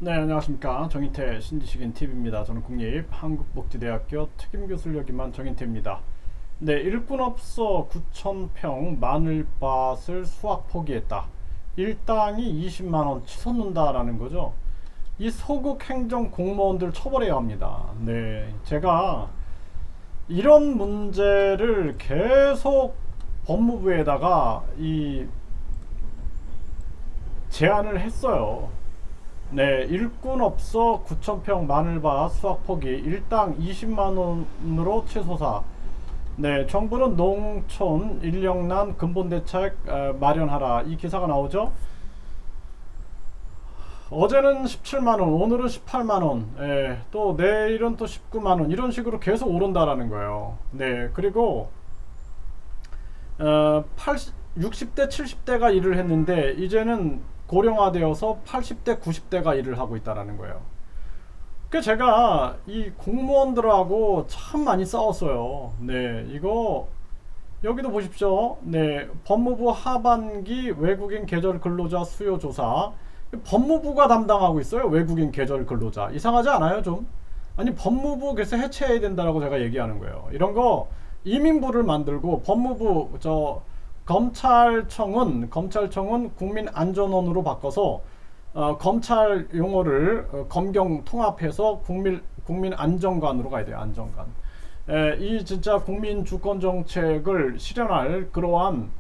네, 안녕하십니까. 정인태 신지식인 TV입니다. 저는 국립한국복지대학교 특임교수를 역임한 정인태입니다. 네, 일꾼업소 9,000평 마늘밭을 수확 포기했다. 일당이 20만원 치솟는다라는 거죠. 이 소극 행정 공무원들 처벌해야 합니다. 네, 제가 이런 문제를 계속 법무부에다가 제안을 했어요. 네, 일꾼업소 9,000평 마늘밭 수확 포기 일당 20만원으로 최소사. 네, 정부는 농촌 인력난 근본대책 마련하라. 이 기사가 나오죠. 어제는 17만원, 오늘은 18만원, 또 내일은 또 19만원, 이런 식으로 계속 오른다라는 거예요. 네, 그리고 60대 70대가 일을 했는데 이제는 고령화되어서 80대 90대가 일을 하고 있다는 거예요. 그 제가 이 공무원들하고 참 많이 싸웠어요. 네, 이거 여기도 보십시오. 네, 법무부 하반기 외국인 계절 근로자 수요 조사. 법무부가 담당하고 있어요. 외국인 계절 근로자. 이상하지 않아요, 좀? 아니, 법무부 그래서 해체해야 된다라고 제가 얘기하는 거예요. 이런 거 이민부를 만들고 법무부 검찰청은 국민안전원으로 바꿔서 검찰 용어를 검경 통합해서 국민안정관으로 가야 돼요. 안정관. 이 진짜 국민 주권 정책을 실현할 그러한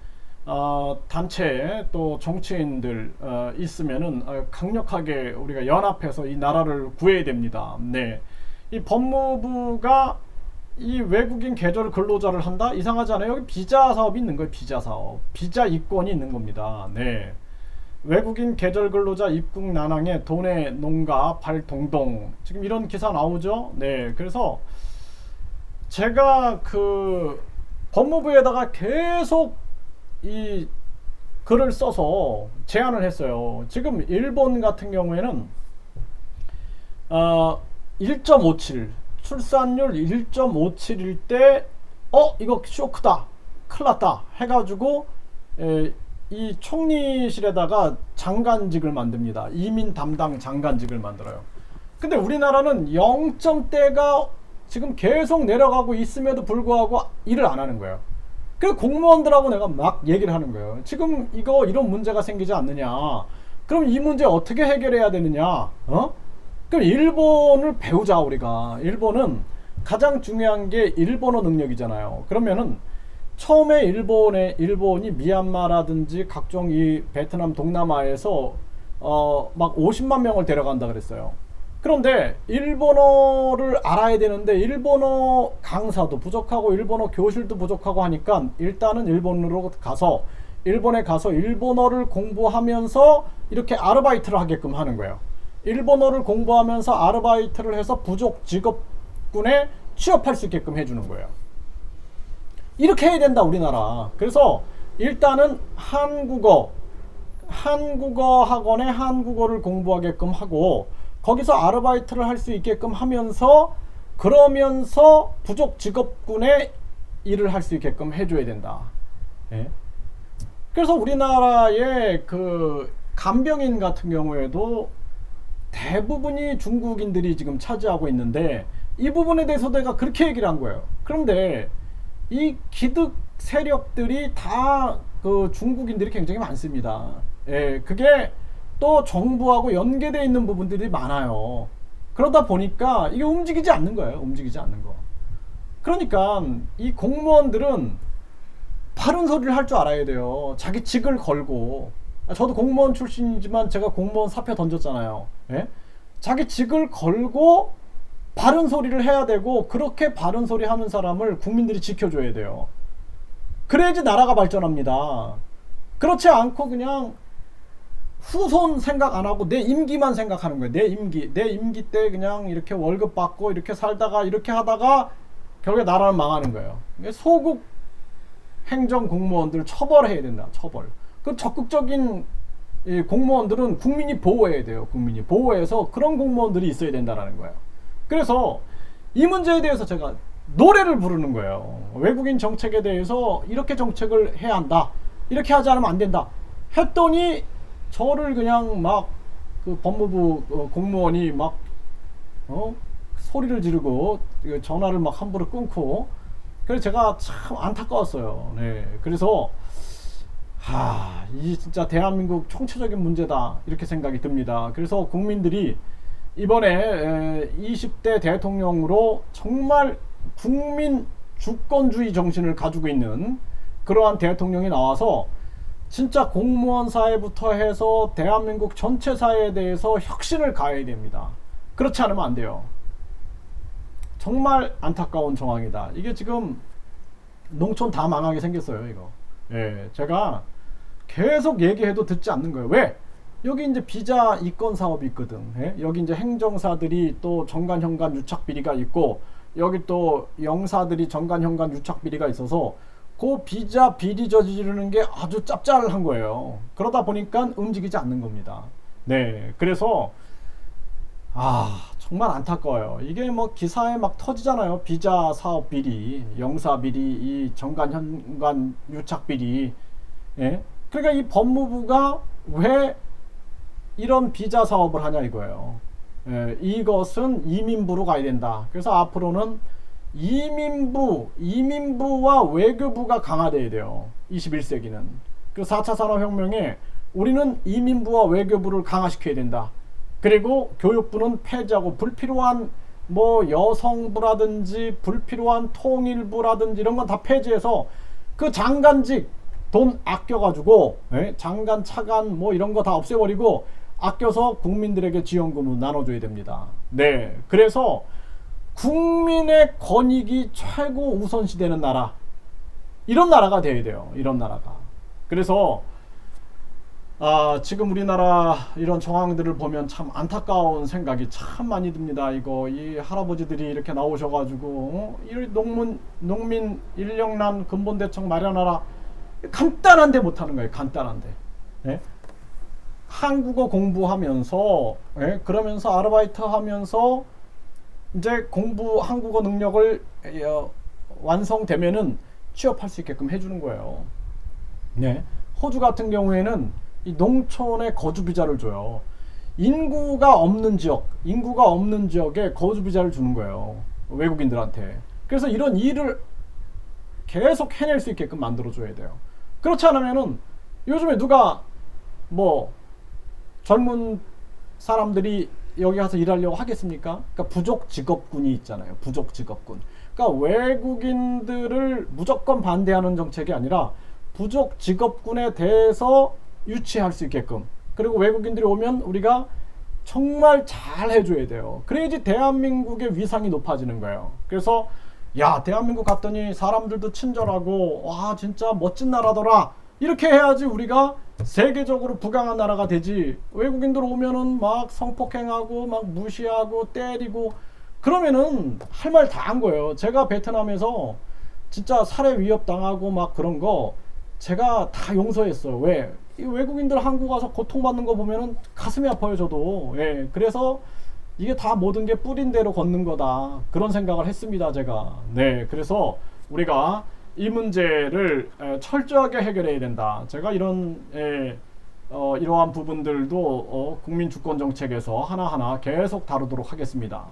단체 또 정치인들 있으면은 강력하게 우리가 연합해서 이 나라를 구해야 됩니다. 네, 이 법무부가 이 외국인 계절 근로자를 한다? 이상하지 않아요? 여기 비자 사업이 있는 거예요. 비자 사업, 비자 이권이 있는 겁니다. 네, 외국인 계절 근로자 입국 난항에 도내 농가 발동동, 지금 이런 기사 나오죠. 네, 그래서 제가 그 법무부에다가 계속 이 글을 써서 제안을 했어요. 지금 일본 같은 경우에는 1.57 출산율 1.57일 때 이거 쇼크다, 큰일났다 해가지고 이 총리실에다가 장관직을 만듭니다. 이민 담당 장관직을 만들어요. 근데 우리나라는 0점대가 지금 계속 내려가고 있음에도 불구하고 일을 안 하는 거예요. 그래서 공무원들하고 내가 막 얘기를 하는 거예요. 지금 이런 문제가 생기지 않느냐, 그럼 이 문제 어떻게 해결해야 되느냐, 그럼 일본을 배우자. 우리가 일본은 가장 중요한 게 일본어 능력이잖아요. 그러면은 처음에 일본이 미얀마라든지 각종 이 베트남 동남아에서 막 50만 명을 데려간다 그랬어요. 그런데 일본어를 알아야 되는데 일본어 강사도 부족하고 일본어 교실도 부족하고 하니까 일단은 일본에 가서 일본어를 공부하면서 이렇게 아르바이트를 하게끔 하는 거예요. 일본어를 공부하면서 아르바이트를 해서 부족 직업군에 취업할 수 있게끔 해주는 거예요. 이렇게 해야 된다, 우리나라. 그래서 일단은 한국어 학원에 한국어를 공부하게끔 하고 거기서 아르바이트를 할 수 있게끔 하면서 그러면서 부족 직업군에 일을 할 수 있게끔 해줘야 된다. 예? 그래서 우리나라의 그 간병인 같은 경우에도 대부분이 중국인들이 지금 차지하고 있는데 이 부분에 대해서 내가 그렇게 얘기를 한 거예요. 그런데 이 기득 세력들이 다 그 중국인들이 굉장히 많습니다. 예, 그게 또 정부하고 연계되어 있는 부분들이 많아요. 그러다 보니까 이게 움직이지 않는 거예요. 움직이지 않는 거. 그러니까 이 공무원들은 바른 소리를 할 줄 알아야 돼요. 자기 직을 걸고. 저도 공무원 출신이지만 제가 공무원 사표 던졌잖아요. 예? 자기 직을 걸고 바른 소리를 해야 되고, 그렇게 바른 소리 하는 사람을 국민들이 지켜줘야 돼요. 그래야지 나라가 발전합니다. 그렇지 않고 그냥 후손 생각 안 하고 내 임기만 생각하는 거예요. 내 임기 때 그냥 이렇게 월급 받고 이렇게 살다가 이렇게 하다가 결국에 나라는 망하는 거예요. 소극 행정 공무원들 처벌해야 된다. 처벌. 그 적극적인 이 공무원들은 국민이 보호해야 돼요. 국민이 보호해서 그런 공무원들이 있어야 된다라는 거예요. 그래서 이 문제에 대해서 제가 노래를 부르는 거예요. 외국인 정책에 대해서 이렇게 정책을 해야 한다, 이렇게 하지 않으면 안 된다 했더니 저를 그냥 막 그 법무부 공무원이 막 소리를 지르고 전화를 막 함부로 끊고, 그래서 제가 참 안타까웠어요. 네, 그래서 이 진짜 대한민국 총체적인 문제다 이렇게 생각이 듭니다. 그래서 국민들이 이번에 20대 대통령으로 정말 국민 주권주의 정신을 가지고 있는 그러한 대통령이 나와서 진짜 공무원 사회부터 해서 대한민국 전체 사회에 대해서 혁신을 가해야 됩니다. 그렇지 않으면 안 돼요. 정말 안타까운 정황이다. 이게 지금 농촌 다 망하게 생겼어요, 이거. 예, 제가 계속 얘기해도 듣지 않는 거예요. 왜? 여기 이제 비자 이권 사업이 있거든. 예? 여기 이제 행정사들이 또 정관 현관 유착 비리가 있고, 여기 또 영사들이 정관 현관 유착 비리가 있어서 그 비자 비리 저지르는 게 아주 짭짤한 거예요. 그러다 보니까 움직이지 않는 겁니다. 네, 그래서 정말 안타까워요. 이게 뭐 기사에 막 터지잖아요. 비자 사업 비리, 영사 비리, 이 정관 현관 유착 비리. 예? 그러니까 이 법무부가 왜 이런 비자 사업을 하냐 이거예요. 예, 이것은 이민부로 가야 된다. 그래서 앞으로는 이민부와 외교부가 강화돼야 돼요. 21세기는. 그 4차 산업혁명에 우리는 이민부와 외교부를 강화시켜야 된다. 그리고 교육부는 폐지하고 불필요한 뭐 여성부라든지 불필요한 통일부라든지 이런 건 다 폐지해서 그 장관직 돈 아껴가지고 장관 차관 뭐 이런 거 다 없애버리고 아껴서 국민들에게 지원금을 나눠줘야 됩니다. 네, 그래서 국민의 권익이 최고 우선시 되는 나라, 이런 나라가 돼야 돼요. 이런 나라가. 그래서 지금 우리나라 이런 정황들을 보면 참 안타까운 생각이 참 많이 듭니다. 이거 이 할아버지들이 이렇게 나오셔가지고 이 농민 인력난 근본대책 마련하라, 간단한데 못하는 거예요. 간단한데. 네? 한국어 공부하면서 그러면서 아르바이트 하면서 이제 한국어 능력을 완성되면은 취업할 수 있게끔 해주는 거예요. 네. 호주 같은 경우에는 이 농촌에 거주 비자를 줘요. 인구가 없는 지역에 거주 비자를 주는 거예요. 외국인들한테. 그래서 이런 일을 계속 해낼 수 있게끔 만들어 줘야 돼요. 그렇지 않으면은 요즘에 누가 뭐 젊은 사람들이 여기 가서 일하려고 하겠습니까? 그러니까 부족 직업군이 있잖아요. 부족 직업군. 그러니까 외국인들을 무조건 반대하는 정책이 아니라 부족 직업군에 대해서 유치할 수 있게끔, 그리고 외국인들이 오면 우리가 정말 잘 해줘야 돼요. 그래야지 대한민국의 위상이 높아지는 거예요. 그래서 대한민국 갔더니 사람들도 친절하고 와 진짜 멋진 나라더라, 이렇게 해야지 우리가 세계적으로 부강한 나라가 되지. 외국인들 오면은 막 성폭행하고 막 무시하고 때리고 그러면은 할 말 다 한 거예요. 제가 베트남에서 진짜 살해 위협 당하고 막 그런 거 제가 다 용서했어요. 왜? 이 외국인들 한국 와서 고통받는 거 보면은 가슴이 아파요, 저도. 예, 그래서 이게 다 모든 게 뿌린 대로 걷는 거다, 그런 생각을 했습니다, 제가. 네, 그래서 우리가 이 문제를 철저하게 해결해야 된다. 제가 이러한 부분들도 국민 주권 정책에서 하나하나 계속 다루도록 하겠습니다.